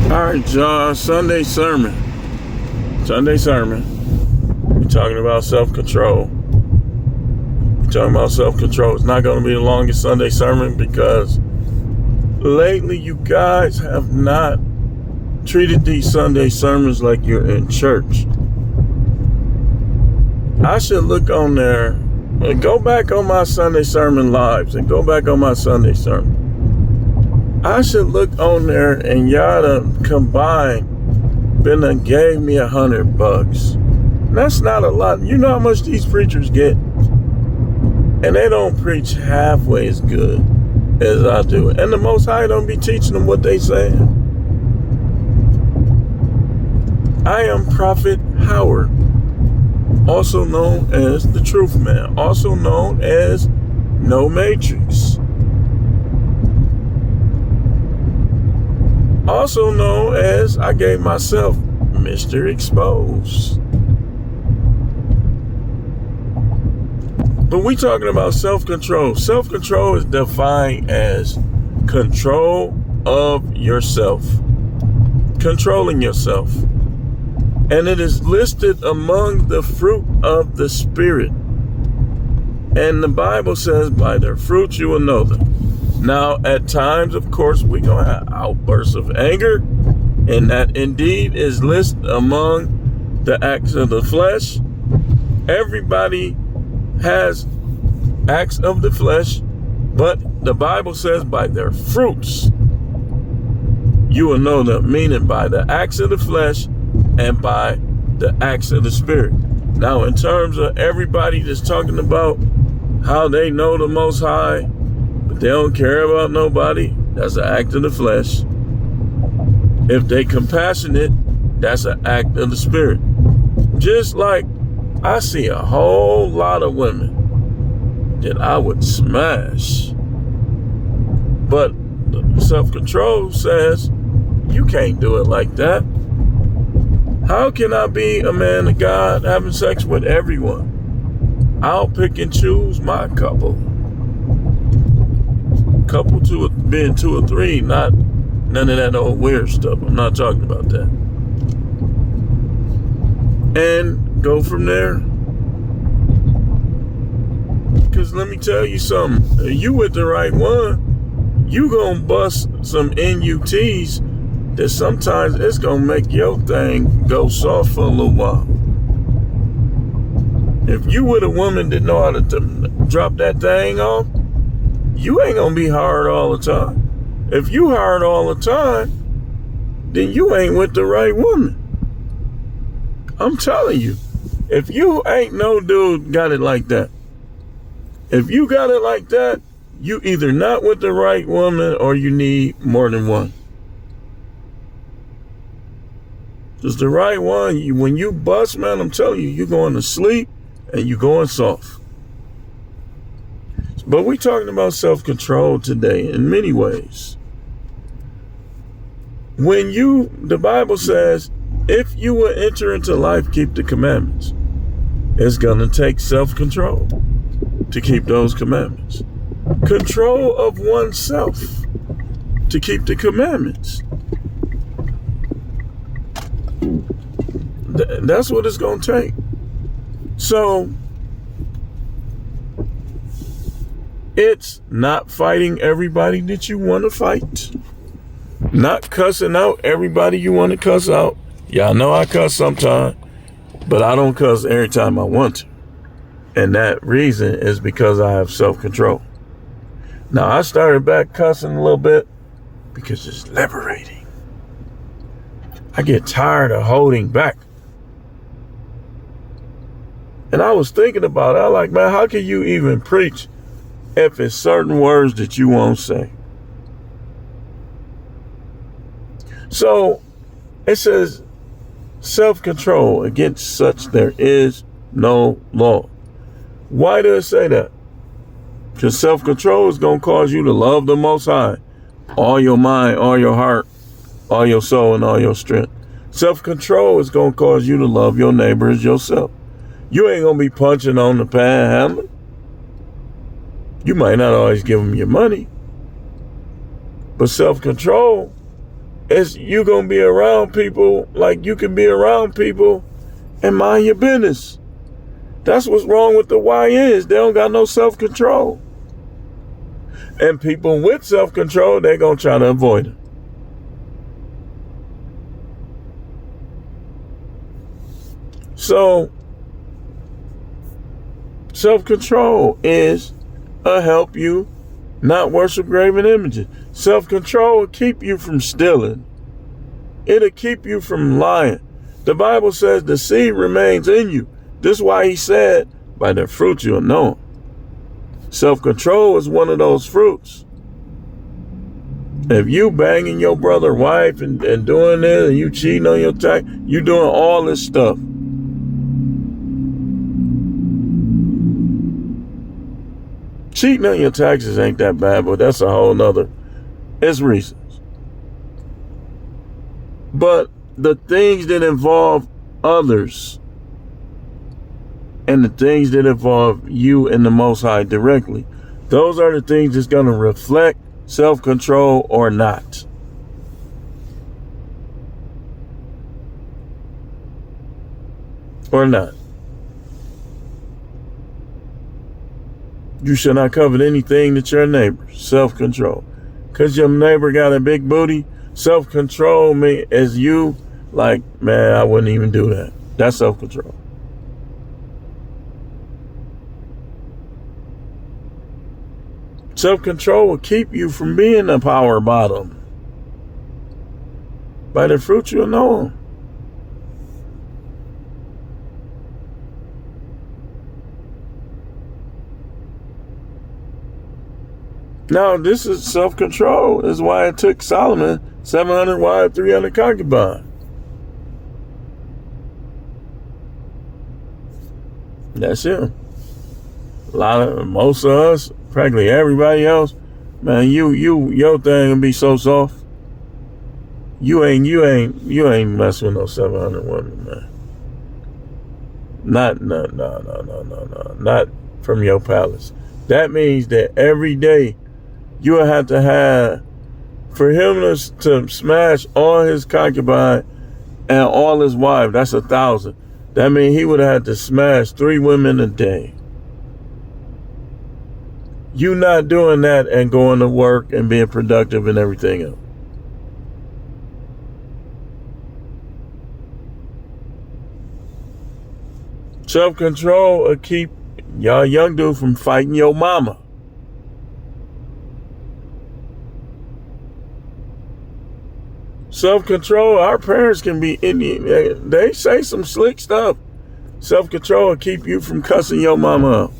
All right, John, Sunday sermon. We're talking about self-control. It's not going to be the longest Sunday sermon because lately you guys have not treated these Sunday sermons like you're in church. I should look on there and go back on my Sunday sermon lives and go back on my Sunday sermon. I should look on there and y'all done combined been done gave me $100. That's not a lot. You know how much these preachers get? And they don't preach halfway as good as I do. And the Most High don't be teaching them what they saying. I am Prophet Howard, also known as the Truth Man, also known as No Matrix. Also known as I gave myself Mr. Exposed. But we talking about self-control. Self-control is defined as control of yourself. Controlling yourself. And it is listed among the fruit of the Spirit. And the Bible says, by their fruits you will know them. Now, at times, of course, we're going to have outbursts of anger, and that indeed is listed among the acts of the flesh. Everybody has acts of the flesh, but the Bible says by their fruits you will know them, meaning by the acts of the flesh and by the acts of the Spirit. Now, in terms of everybody that's talking about how they know the Most High, they don't care about nobody, that's an act of the flesh. If they compassionate, that's an act of the Spirit. Just like I see a whole lot of women that I would smash. But self-control says, you can't do it like that. How can I be a man of God having sex with everyone? I'll pick and choose my couple. Couple to being 2 or 3, not none of that old weird stuff. I'm not talking about that. And go from there. Because let me tell you something. You with the right one, you gonna bust some NUTs that sometimes it's gonna make your thing go soft for a little while. If you with a woman that know how to drop that thing off, you ain't gonna be hard all the time. If you hard all the time, then you ain't with the right woman. I'm telling you, if you ain't no dude got it like that, if you got it like that, you either not with the right woman or you need more than one. Because the right one, when you bust, man, I'm telling you, you're going to sleep and you're going soft. But we're talking about self-control today in many ways. The Bible says, if you will enter into life, keep the commandments. It's going to take self-control to keep those commandments. Control of oneself to keep the commandments. That's what it's going to take. So, it's not fighting everybody that you want to fight. Not cussing out everybody you want to cuss out. Y'all know I cuss sometimes, but I don't cuss every time I want to. And that reason is because I have self-control. Now, I started back cussing a little bit because it's liberating. I get tired of holding back. And I was thinking about it. I like, man, how can you even preach if it's certain words that you won't say? So it says self-control, against such there is no law. Why does it say that? Because self-control is going to cause you to love the Most High. All your mind, all your heart, all your soul, and all your strength. Self-control is going to cause you to love your neighbor as yourself. You ain't going to be punching on the panhandler. You might not always give them your money. But self-control It's you gonna be around people like you can be around people and mind your business. That's what's wrong with the YNs. They don't got no self-control. And people with self-control, they're gonna try to avoid it. So, self-control is a help you not worship graven images. Self-control will keep you from stealing. It'll keep you from lying. The Bible says the seed remains in you. This is why he said, by their fruit you'll know them. Self-control is one of those fruits. If you banging your brother wife and doing this, and you cheating on your tax, you doing all this stuff. Cheating on your taxes ain't that bad, but that's a whole nother, it's reasons. But the things that involve others and the things that involve you and the Most High directly, those are the things that's going to reflect self-control or not. Or not. You shall not covet anything that your neighbor. Self-control. Because your neighbor got a big booty, self-control me as you, like, man, I wouldn't even do that. That's self-control. Self-control will keep you from being a power bottom. By the fruit you'll know them. Now, this is self-control. This is why it took Solomon 700 wives, 300 concubines. That's him. Most of us, practically everybody else, man, your thing will be so soft. You ain't messing with no 700 women, man. Not from your palace. That means that every day you will have to have, for him to smash all his concubine and all his wives, that's 1,000. That means he would have had to smash 3 women a day. You not doing that and going to work and being productive and everything else. Self-control will keep y'all young dude from fighting your mama. Self-control, our parents can be Indian. They say some slick stuff. Self-control will keep you from cussing your mama up.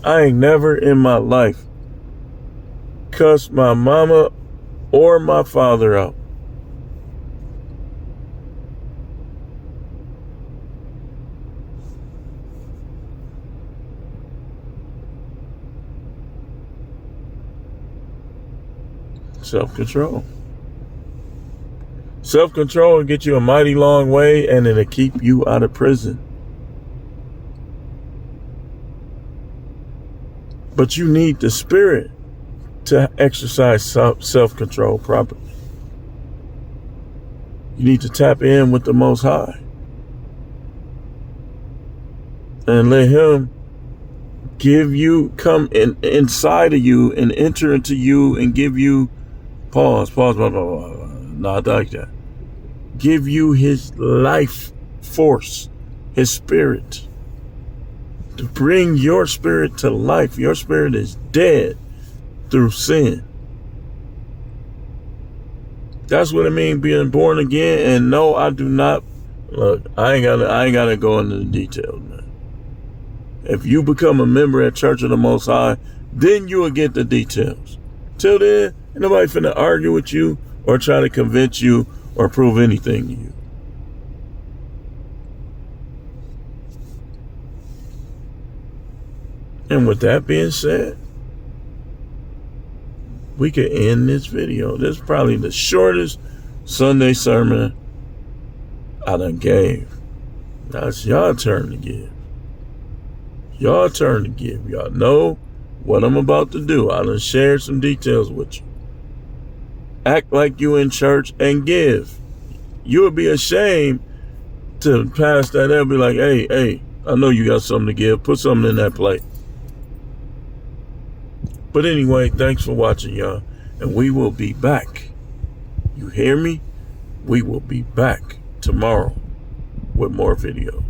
I ain't never in my life cussed my mama or my father up. Self-control. Self-control will get you a mighty long way, and it'll keep you out of prison. But you need the spirit to exercise self-control properly. You need to tap in with the Most High and let him come inside of you and enter into you and give you pause, not like that. Give you his life force, his spirit, to bring your spirit to life. Your spirit is dead through sin. That's what it means being born again. And no, I do not. Look, I ain't gotta go into the details, man. If you become a member at Church of the Most High, then you will get the details. Till then, ain't nobody finna argue with you or try to convince you or prove anything to you. And with that being said, we could end this video. This is probably the shortest Sunday sermon I done gave. Now it's y'all turn to give. Y'all turn to give. Y'all know what I'm about to do. I done shared some details with you. Act like you in church and give. You would be ashamed to pass that and be like, hey, I know you got something to give. Put something in that plate. But anyway, thanks for watching, y'all. And we will be back. You hear me? We will be back tomorrow with more videos.